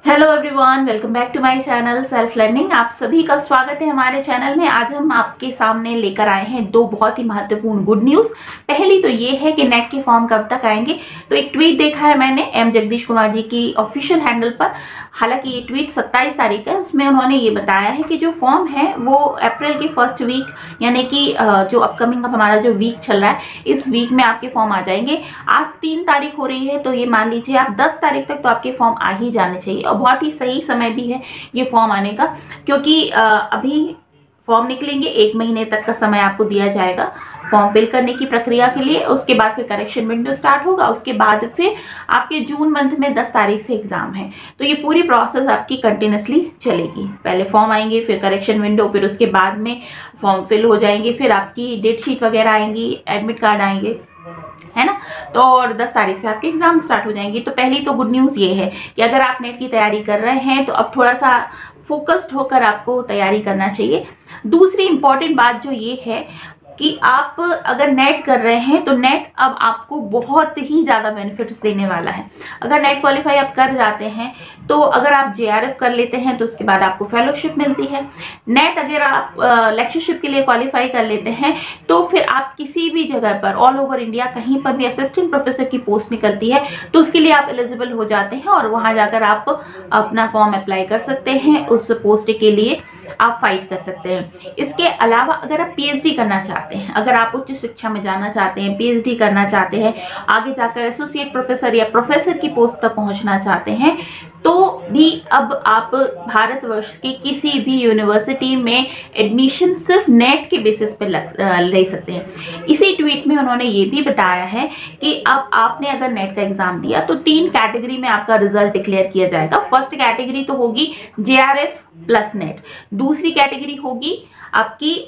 Hello everyone, welcome back to my channel self learning. आप सभी का स्वागत है हमारे चैनल में। आज हम आपके सामने लेकर आए हैं दो बहुत ही महत्वपूर्ण गुड न्यूज़। पहली तो ये है कि नेट के फॉर्म कब तक आएंगे। तो एक ट्वीट देखा है मैंने एम जगदीश कुमार जी की ऑफिशियल हैंडल पर। हालांकि ये ट्वीट 27 तारीख है। उसमें उन्होंने ये बताया है कि जो फॉर्म है वो अप्रैल की फर्स्ट वीक यानी कि जो अपकमिंग हमारा जो वीक चल रहा है, इस वीक में आपके फॉर्म आ जाएंगे। आज 3 तारीख हो रही है, तो ये मान लीजिए आप 10 तारीख तक तो आपके फॉर्म आ ही जाने चाहिए। और बहुत ही सही समय भी है ये फॉर्म आने का, क्योंकि अभी फॉर्म निकलेंगे, 1 महीने तक का समय आपको दिया जाएगा फॉर्म फिल करने की प्रक्रिया के लिए। उसके बाद फिर करेक्शन विंडो स्टार्ट होगा। उसके बाद फिर आपके जून मंथ में 10 तारीख से एग्जाम है। तो ये पूरी प्रोसेस आपकी कंटिन्यूसली चलेगी। पहले फॉर्म आएंगे, फिर करेक्शन विंडो, फिर उसके बाद में फॉर्म फिल हो जाएंगे, फिर आपकी डेट शीट वगैरह आएंगी, एडमिट कार्ड आएंगे, है ना। तो और 10 तारीख से आपके एग्जाम स्टार्ट हो जाएंगे। तो पहली तो गुड न्यूज़ ये है कि अगर आप नेट की तैयारी कर रहे हैं तो अब थोड़ा सा फोकस्ड होकर आपको तैयारी करना चाहिए। दूसरी इंपॉर्टेंट बात जो ये है कि आप अगर नेट कर रहे हैं तो नेट अब आपको बहुत ही ज़्यादा बेनिफिट्स देने वाला है। अगर नेट क्वालिफाई आप कर जाते हैं तो अगर आप जेआरएफ कर लेते हैं तो उसके बाद आपको फेलोशिप मिलती है। नेट अगर आप लेक्चरशिप के लिए क्वालिफाई कर लेते हैं तो फिर आप किसी भी जगह पर ऑल ओवर इंडिया कहीं पर भी असिस्टेंट प्रोफेसर की पोस्ट निकलती है तो उसके लिए आप एलिजिबल हो जाते हैं और वहाँ जाकर आप अपना फॉर्म अप्लाई कर सकते हैं। उस पोस्ट के लिए आप फाइट कर सकते हैं। इसके अलावा अगर आप पीएचडी करना चाहते हैं, अगर आप उच्च शिक्षा में जाना चाहते हैं, पीएचडी करना चाहते हैं, आगे जाकर एसोसिएट प्रोफेसर या प्रोफेसर की पोस्ट तक पहुंचना चाहते हैं, तो भी अब आप भारतवर्ष की किसी भी यूनिवर्सिटी में एडमिशन सिर्फ नेट के बेसिस पे ले सकते हैं। इसी ट्वीट में उन्होंने ये भी बताया है कि अब आपने अगर नेट का एग्जाम दिया तो 3 कैटेगरी में आपका रिजल्ट डिक्लेयर किया जाएगा। फर्स्ट कैटेगरी तो होगी जेआरएफ प्लस नेट, दूसरी कैटेगरी होगी आपकी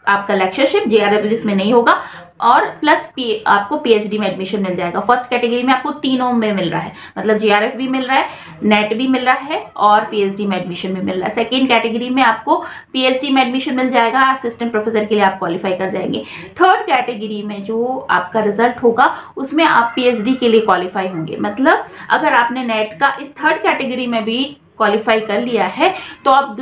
आपका लेक्चरशिप, जेआरएफ जिसमें नहीं होगा, और प्लस आपको पीएचडी में एडमिशन मिल जाएगा। फर्स्ट कैटेगरी में आपको तीनों में मिल रहा है, मतलब जेआरएफ भी मिल रहा है, नेट भी मिल रहा है और पीएचडी में एडमिशन भी मिल रहा है। सेकेंड कैटेगरी में आपको पीएचडी में एडमिशन मिल जाएगा, असिस्टेंट प्रोफेसर के लिए आप क्वालिफाई कर जाएंगे। थर्ड कैटेगरी में जो आपका रिजल्ट होगा उसमें आप पीएचडी के लिए क्वालिफाई होंगे। मतलब अगर आपने नेट का इस थर्ड कैटेगरी में भी क्वालिफाई कर लिया है तो आप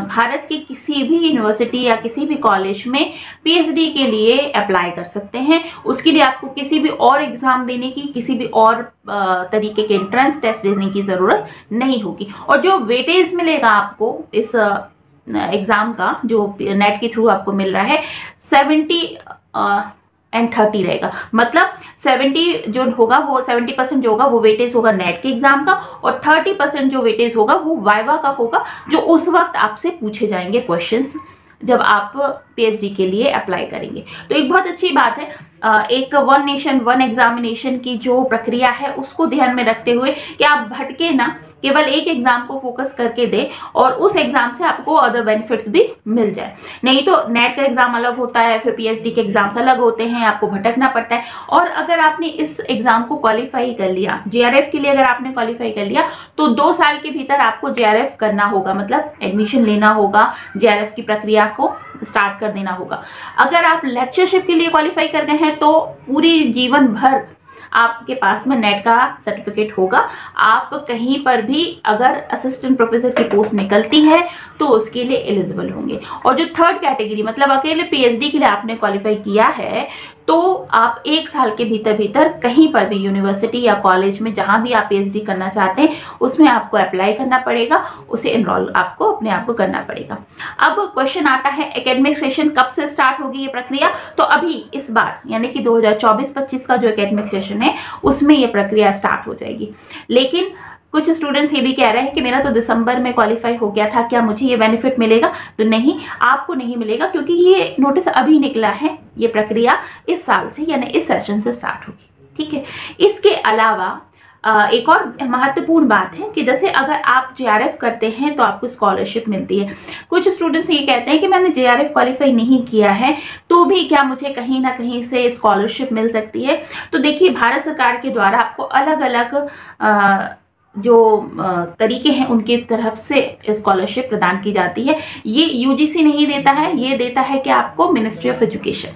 भारत की किसी भी यूनिवर्सिटी या किसी भी कॉलेज में पीएचडी के लिए अप्लाई कर सकते हैं। उसके लिए आपको किसी भी और एग्जाम देने की, किसी भी और तरीके के एंट्रेंस टेस्ट देने की ज़रूरत नहीं होगी। और जो वेटेज मिलेगा आपको इस एग्ज़ाम का, जो नेट के थ्रू आपको मिल रहा है, 70 रहेगा। मतलब 70 जो होगा वो 70% जो होगा वो वेटेज होगा नेट के एग्जाम का, और 30% जो वेटेज होगा वो वाइवा का होगा, जो उस वक्त आपसे पूछे जाएंगे क्वेश्चंस जब आप पीएचडी के लिए अप्लाई करेंगे। तो एक बहुत अच्छी बात है। एक वन नेशन वन एग्जामिनेशन की जो प्रक्रिया है उसको ध्यान में रखते हुए कि आप भटके ना, केवल एक एग्जाम को फोकस करके दें और उस एग्जाम से आपको अदर बेनिफिट्स भी मिल जाए। नहीं तो नेट का एग्जाम अलग होता है, फिर पीएचडी के एग्जाम्स अलग होते हैं, आपको भटकना पड़ता है। और अगर आपने इस एग्जाम को क्वालिफाई कर लिया, जेआरएफ के लिए अगर आपने क्वालिफाई कर लिया, तो 2 साल के भीतर आपको जेआरएफ करना होगा, मतलब एडमिशन लेना होगा, जेआरएफ की प्रक्रिया को स्टार्ट कर देना होगा। अगर आप लेक्चरशिप के लिए क्वालिफाई कर गए हैं तो पूरी जीवन भर आपके पास में नेट का सर्टिफिकेट होगा। आप कहीं पर भी अगर असिस्टेंट प्रोफेसर की पोस्ट निकलती है तो उसके लिए एलिजिबल होंगे। और जो थर्ड कैटेगरी, मतलब अकेले पीएचडी के लिए आपने क्वालिफाई किया है, तो आप 1 साल के भीतर कहीं पर भी यूनिवर्सिटी या कॉलेज में जहां भी आप पीएचडी करना चाहते हैं उसमें आपको अप्लाई करना पड़ेगा, उसे एनरोल आपको अपने आप को करना पड़ेगा। अब क्वेश्चन आता है एकेडमिक सेशन कब से स्टार्ट होगी ये प्रक्रिया। तो अभी इस बार यानी कि 2024-25 का जो एकेडमिक सेशन है उसमें ये प्रक्रिया स्टार्ट हो जाएगी। लेकिन कुछ स्टूडेंट्स ये भी कह रहे हैं कि मेरा तो दिसंबर में क्वालिफाई हो गया था, क्या मुझे ये बेनिफिट मिलेगा? तो नहीं, आपको नहीं मिलेगा, क्योंकि ये नोटिस अभी निकला है। ये प्रक्रिया इस साल से यानी इस सेशन से स्टार्ट होगी, ठीक है। इसके अलावा एक और महत्वपूर्ण बात है कि जैसे अगर आप जेआरएफ करते हैं तो आपको स्कॉलरशिप मिलती है। कुछ स्टूडेंट्स ये कहते हैं कि मैंने जेआरएफ क्वालिफाई नहीं किया है तो भी क्या मुझे कहीं ना कहीं से स्कॉलरशिप मिल सकती है? तो देखिए, भारत सरकार के द्वारा आपको अलग अलग जो तरीके हैं उनके तरफ से स्कॉलरशिप प्रदान की जाती है। ये यूजीसी नहीं देता है, ये देता है कि आपको मिनिस्ट्री ऑफ एजुकेशन,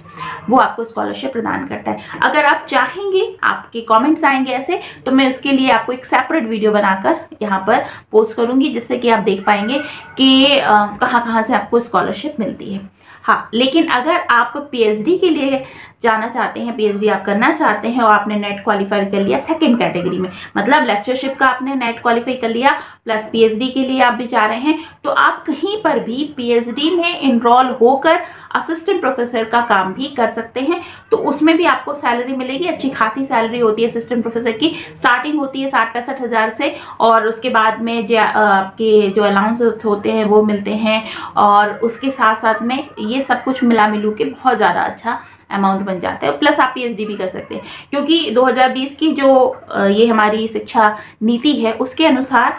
वो आपको स्कॉलरशिप प्रदान करता है। अगर आप चाहेंगे, आपके कमेंट्स आएंगे ऐसे, तो मैं उसके लिए आपको एक सेपरेट वीडियो बनाकर यहाँ पर पोस्ट करूँगी, जिससे कि आप देख पाएंगे कि कहाँ कहाँ से आपको स्कॉलरशिप मिलती है। हाँ, लेकिन अगर आप पीएचडी के लिए जाना चाहते हैं, पीएचडी आप करना चाहते हैं और आपने नेट क्वालिफाई कर लिया सेकंड कैटेगरी में, मतलब लेक्चरशिप का आपने नेट क्वालिफाई कर लिया प्लस पीएचडी के लिए आप भी जा रहे हैं, तो आप कहीं पर भी पीएचडी में इनरोल होकर असिस्टेंट प्रोफेसर का काम भी कर सकते हैं। तो उसमें भी आपको सैलरी मिलेगी, अच्छी खासी सैलरी होती है असिस्टेंट प्रोफेसर की, स्टार्टिंग होती है 60-65 हज़ार से, और उसके बाद में जो आपके जो अलाउंस होते हैं वो मिलते हैं, और उसके साथ साथ में ये सब कुछ मिला मिलू के बहुत ज़्यादा अच्छा अमाउंट बन जाता है। प्लस आप पीएचडी भी कर सकते हैं, क्योंकि 2020 की जो ये हमारी शिक्षा नीति है उसके अनुसार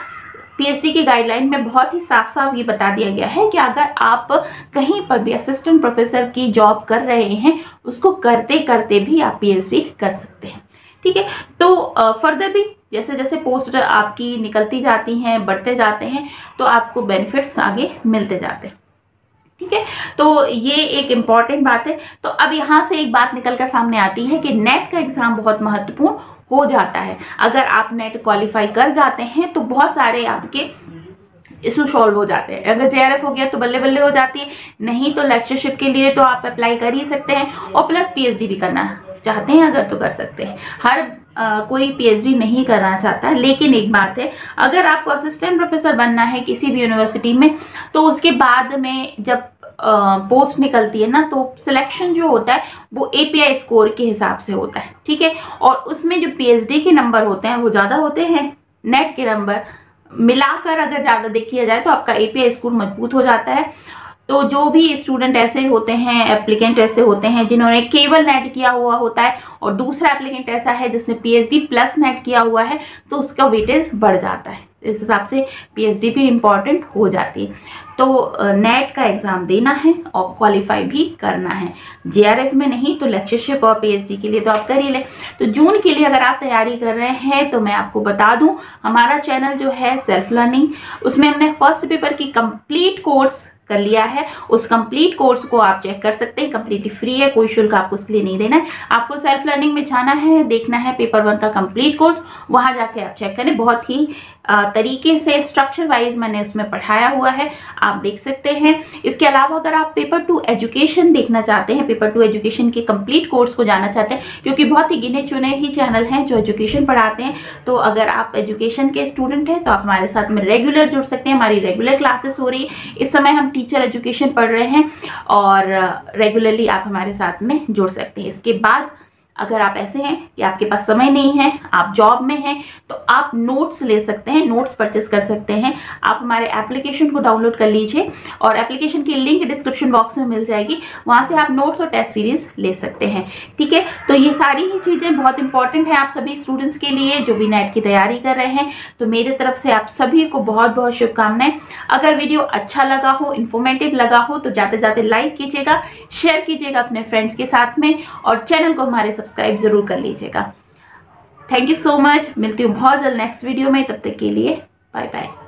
पीएचडी की गाइडलाइन में बहुत ही साफ साफ ये बता दिया गया है कि अगर आप कहीं पर भी असिस्टेंट प्रोफेसर की जॉब कर रहे हैं, उसको करते करते भी आप पीएचडी कर सकते हैं। ठीक है, तो फर्दर भी जैसे जैसे पोस्ट आपकी निकलती जाती हैं, बढ़ते जाते हैं, तो आपको बेनिफिट्स आगे मिलते जाते हैं। ठीक है, तो ये एक इम्पॉर्टेंट बात है। तो अब यहाँ से एक बात निकलकर सामने आती है कि नेट का एग्जाम बहुत महत्वपूर्ण हो जाता है। अगर आप नेट क्वालिफाई कर जाते हैं तो बहुत सारे आपके इशू सॉल्व हो जाते हैं। अगर जेआरएफ हो गया तो बल्ले बल्ले हो जाती है, नहीं तो लेक्चरशिप के लिए तो आप अप्लाई कर ही सकते हैं, और प्लस पीएचडी भी करना चाहते हैं अगर तो कर सकते हैं। हर कोई पीएचडी नहीं करना चाहता, लेकिन एक बात है, अगर आपको असिस्टेंट प्रोफेसर बनना है किसी भी यूनिवर्सिटी में, तो उसके बाद में जब पोस्ट निकलती है ना, तो सिलेक्शन जो होता है वो एपीआई स्कोर के हिसाब से होता है। ठीक है, और उसमें जो पीएचडी के नंबर होते हैं वो ज़्यादा होते हैं, नेट के नंबर मिलाकर अगर ज़्यादा देखिए जाए तो आपका एपीआई स्कोर मजबूत हो जाता है। तो जो भी स्टूडेंट ऐसे होते हैं, एप्लीकेंट ऐसे होते हैं जिन्होंने केवल नेट किया हुआ होता है, और दूसरा एप्लीकेंट ऐसा है जिसने पीएचडी प्लस नेट किया हुआ है, तो उसका वेटेज बढ़ जाता है। इस हिसाब से पीएचडी भी इम्पॉर्टेंट हो जाती है। तो नेट का एग्ज़ाम देना है और क्वालिफाई भी करना है। जेआरएफ में नहीं तो लेक्चरशिप और पीएचडी के लिए तो आप कर ही लें। तो जून के लिए अगर आप तैयारी कर रहे हैं तो मैं आपको बता दूं, हमारा चैनल जो है सेल्फ लर्निंग, उसमें हमने फर्स्ट पेपर की कंप्लीट कोर्स कर लिया है। उस कंप्लीट कोर्स को आप चेक कर सकते हैं, कंप्लीटली फ्री है, कोई शुल्क आपको उसके लिए नहीं देना है। आपको सेल्फ लर्निंग में जाना है, देखना है पेपर 1 का कंप्लीट कोर्स, वहां जाके आप चेक करें। बहुत ही तरीके से स्ट्रक्चर वाइज मैंने उसमें पढ़ाया हुआ है, आप देख सकते हैं। इसके अलावा अगर आप पेपर 2 एजुकेशन देखना चाहते हैं, पेपर 2 एजुकेशन के कंप्लीट कोर्स को जाना चाहते हैं, क्योंकि बहुत ही गिने चुने ही चैनल हैं जो एजुकेशन पढ़ाते हैं, तो अगर आप एजुकेशन के स्टूडेंट हैं तो आप हमारे साथ में रेगुलर जुड़ सकते हैं। हमारी रेगुलर क्लासेस हो रही है, इस समय हम टीचर एजुकेशन पढ़ रहे हैं, और रेगुलरली आप हमारे साथ में जुड़ सकते हैं। इसके बाद अगर आप ऐसे हैं कि आपके पास समय नहीं है, आप जॉब में हैं, तो आप नोट्स ले सकते हैं, नोट्स परचेस कर सकते हैं। आप हमारे एप्लीकेशन को डाउनलोड कर लीजिए, और एप्लीकेशन की लिंक डिस्क्रिप्शन बॉक्स में मिल जाएगी, वहाँ से आप नोट्स और टेस्ट सीरीज ले सकते हैं। ठीक है, तो ये सारी ही चीज़ें बहुत इंपॉर्टेंट है आप सभी स्टूडेंट्स के लिए जो भी नेट की तैयारी कर रहे हैं। तो मेरे तरफ से आप सभी को बहुत बहुत शुभकामनाएं। अगर वीडियो अच्छा लगा हो, इन्फॉर्मेटिव लगा हो, तो जाते जाते लाइक कीजिएगा, शेयर कीजिएगा अपने फ्रेंड्स के साथ में, और चैनल को हमारे सब्सक्राइब जरूर कर लीजिएगा। Thank you so much. मिलती हूँ बहुत जल्द नेक्स्ट वीडियो में, तब तक के लिए बाय बाय।